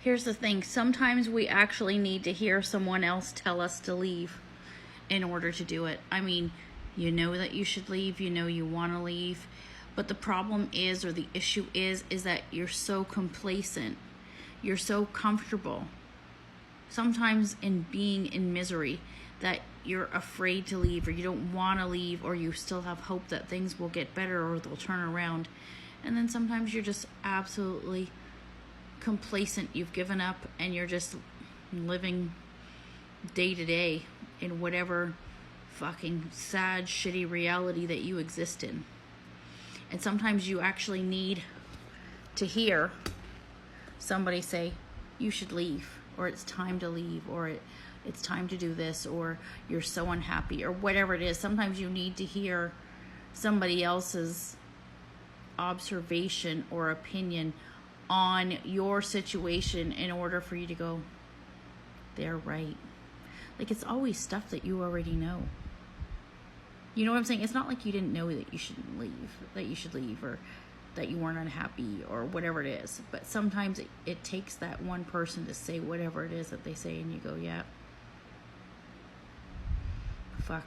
Here's the thing. Sometimes we actually need to hear someone else tell us to leave in order to do it. I mean, you know that you should leave, you know you want to leave, but the problem is, or the issue is that you're so complacent. You're so comfortable, sometimes in being in misery, that you're afraid to leave, or you don't want to leave, or you still have hope that things will get better or they'll turn around. And then sometimes you're just absolutely complacent. You've given up and you're just living day to day in whatever fucking sad, shitty reality that you exist in. And sometimes you actually need to hear somebody say, you should leave, or it's time to leave, or it's time to do this, or you're so unhappy, or whatever it is. Sometimes you need to hear somebody else's observation or opinion on your situation in order for you to go, they're right. Like, it's always stuff that you already know. You know what I'm saying? It's not like you didn't know that you shouldn't leave, that you should leave, or that you weren't unhappy, or whatever it is. But sometimes it takes that one person to say whatever it is that they say, and you go, yeah, fuck.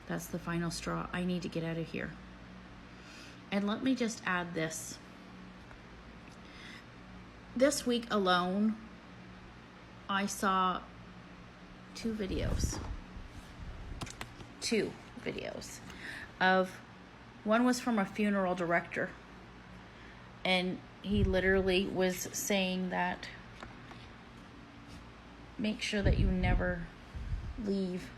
That's the final straw. I need to get out of here. And let me just add this. This week alone, I saw two videos of, one was from a funeral director, and he literally was saying that make sure that you never leave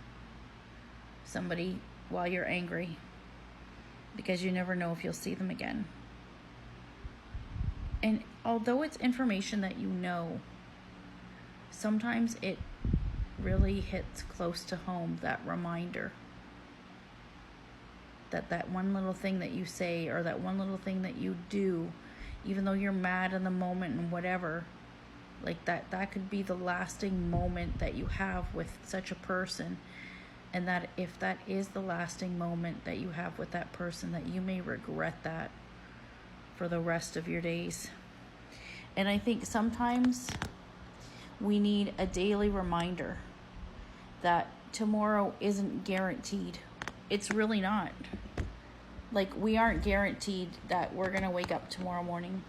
somebody while you're angry, because you never know if you'll see them again. And although it's information that you know, sometimes it really hits close to home, that reminder that that one little thing that you say, or that one little thing that you do, even though you're mad in the moment and whatever, like that could be the lasting moment that you have with such a person. And that if that is the lasting moment that you have with that person, that you may regret that for the rest of your days. And I think sometimes we need a daily reminder that tomorrow isn't guaranteed. It's really not. Like, we aren't guaranteed that we're going to wake up tomorrow morning.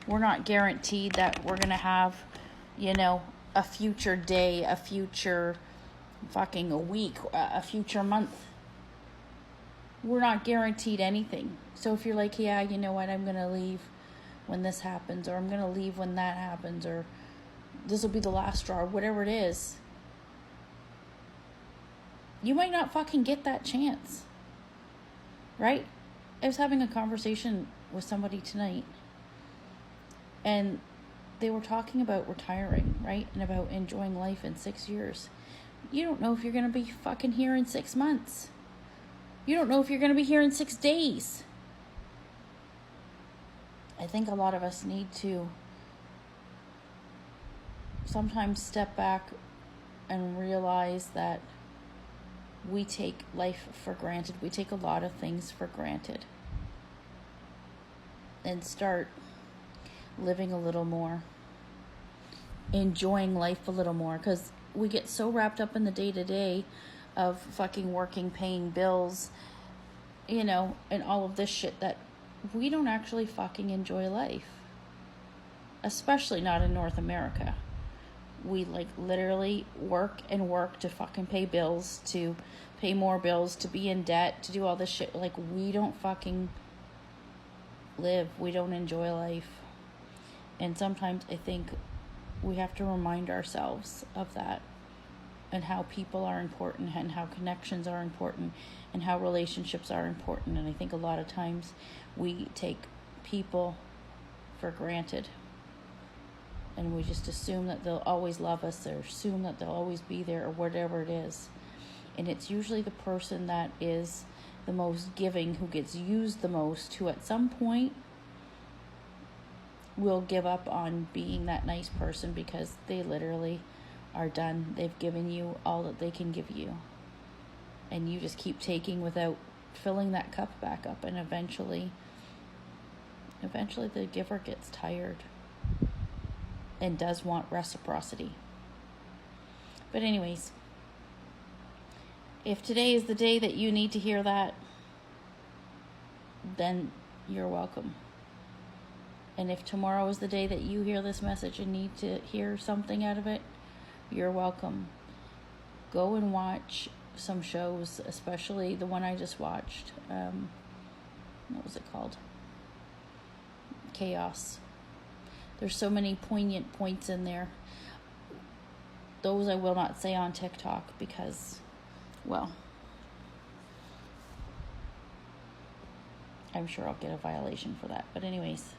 We're not guaranteed that we're going to have, a future day, a future fucking a week, a future month. We're not guaranteed anything. So if you're like, yeah, you know what, I'm going to leave when this happens, or I'm going to leave when that happens, or this will be the last straw, or whatever it is, you might not fucking get that chance, right? I was having a conversation with somebody tonight, and they were talking about retiring, right? And about enjoying life in 6 years. You don't know if you're going to be fucking here in 6 months. You don't know if you're going to be here in 6 days. I think a lot of us need to sometimes step back and realize that we take life for granted. We take a lot of things for granted. And start living a little more. Enjoying life a little more. Because we get so wrapped up in the day-to-day of fucking working, paying bills, and all of this shit, that we don't actually fucking enjoy life. Especially not in North America. We literally work and work to fucking pay bills, to pay more bills, to be in debt, to do all this shit. We don't fucking live. We don't enjoy life. And sometimes I think we have to remind ourselves of that, and how people are important, and how connections are important, and how relationships are important. And I think a lot of times we take people for granted, and we just assume that they'll always love us, or assume that they'll always be there, or whatever it is. And it's usually the person that is the most giving, who gets used the most, who at some point will give up on being that nice person, because they literally are done. They've given you all that they can give you, and you just keep taking without filling that cup back up. And eventually the giver gets tired. and does want reciprocity. But anyways, if today is the day that you need to hear that, then you're welcome. And if tomorrow is the day that you hear this message and need to hear something out of it, you're welcome. Go and watch some shows, especially the one I just watched. What was it called? Chaos. There's so many poignant points in there. Those I will not say on TikTok because, well, I'm sure I'll get a violation for that. But anyways,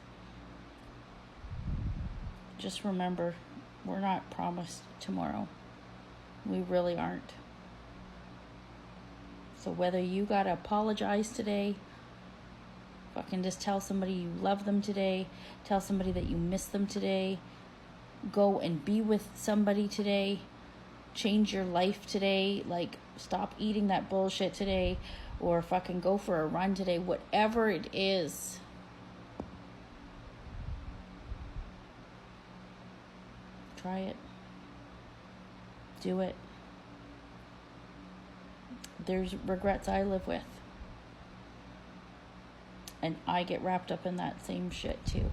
just remember, we're not promised tomorrow. We really aren't. So whether you gotta apologize today, fucking just tell somebody you love them today, tell somebody that you miss them today, go and be with somebody today, change your life today, like stop eating that bullshit today, or fucking go for a run today, whatever it is. Try it. Do it. There's regrets I live with. And I get wrapped up in that same shit too.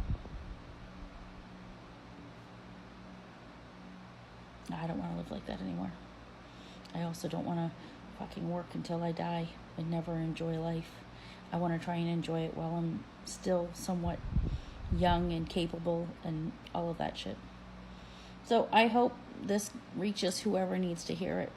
I don't want to live like that anymore. I also don't want to fucking work until I die and never enjoy life. I want to try and enjoy it while I'm still somewhat young and capable and all of that shit. So I hope this reaches whoever needs to hear it.